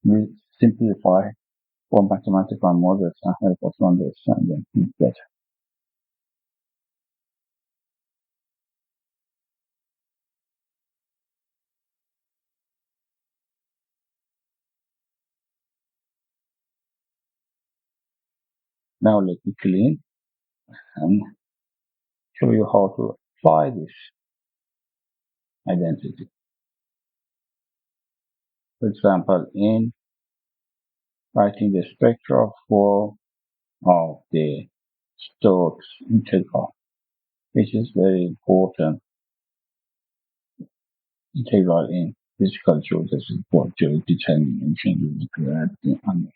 We simplify for mathematical models and help us understand them better. Now let me clean and show you how to apply this identity. For example, in writing the spectral form of the Stokes integral, which is very important integral in physical geodesy for determination using gravity. And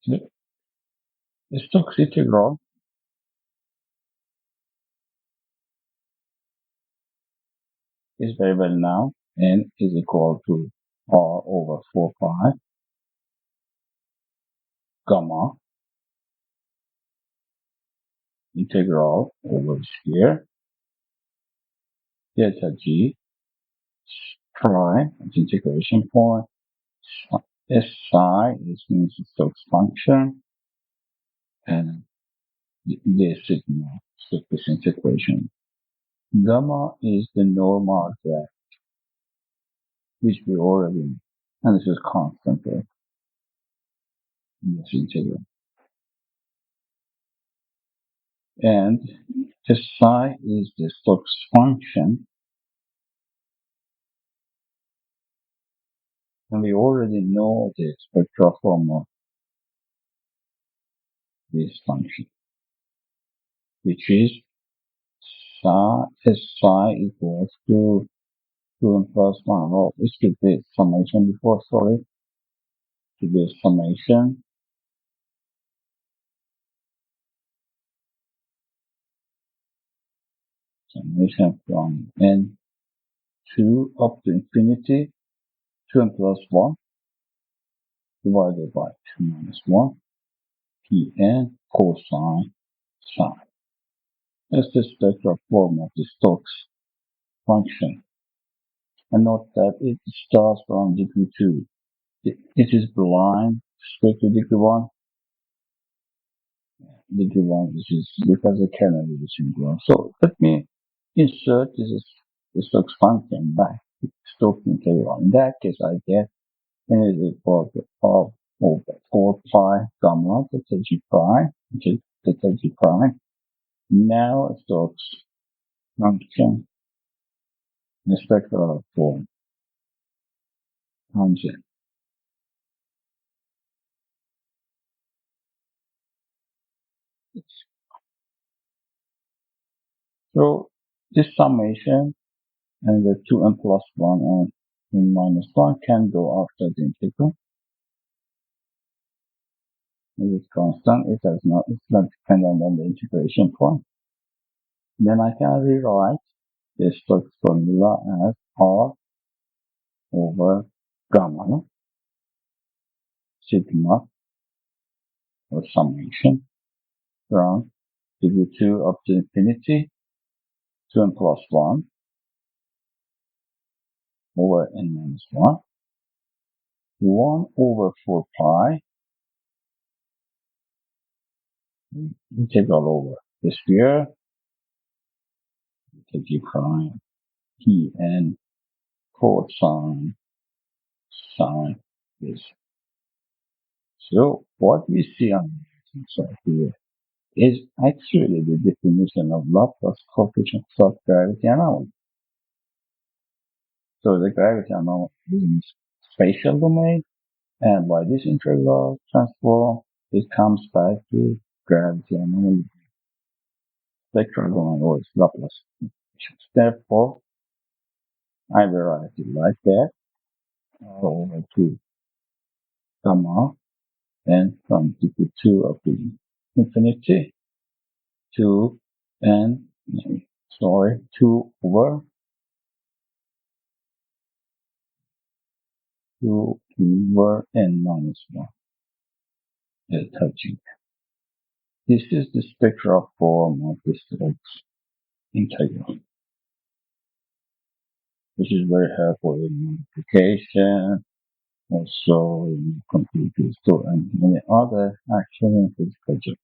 the Stokes integral is very well known and is equal to r over 4 pi gamma integral over here delta g prime at integration point. S psi is means the Stokes function, and the sigma Stokes equation. Gamma is the normal graph, which we already know, and this is constant in this integral. And the psi is the Stokes function, and we already know the spectral form of this function, which is psi, S psi equals to 2n plus 1. Well, this should be summation before, sorry. To be summation from n2 up to infinity, 2n plus 1 divided by 2 minus 1, Pn cosine psi. That's the spectral form of the Stokes function. And note that it starts from degree 2. It is blind straight to degree 1. Degree 1, which is because it cannot be singular. So let me insert the Stokes function back to Stokes integral. In that case, I get n is equal to r over 4 pi gamma delta g prime, which is delta g prime. Now a Stokes function in the spectral form comes in. So this summation and the 2n plus 1 and n minus 1 can go after the integral. It is constant. It's not dependent on the integration point. Then I can rewrite the Stokes formula as r over gamma sigma or summation from degree 2 up to infinity 2n plus 1 over n minus 1 1 over 4 pi integral over the sphere g prime Pn cosine sine is. So what we see on the right side here is actually the definition of Laplace coefficient of gravity anomaly. So the gravity anomaly is in spatial domain, and by this integral transform, it comes back to gravity anomaly spectral domain or its Laplace. Therefore, I will write it like that, over 2 gamma, and from degree 2 up to infinity to n, 2 over 2 over n minus 1 touching. This is the spectral form of the Stokes integral. which is very helpful in application, also in computers too, and many other actual and physical jobs.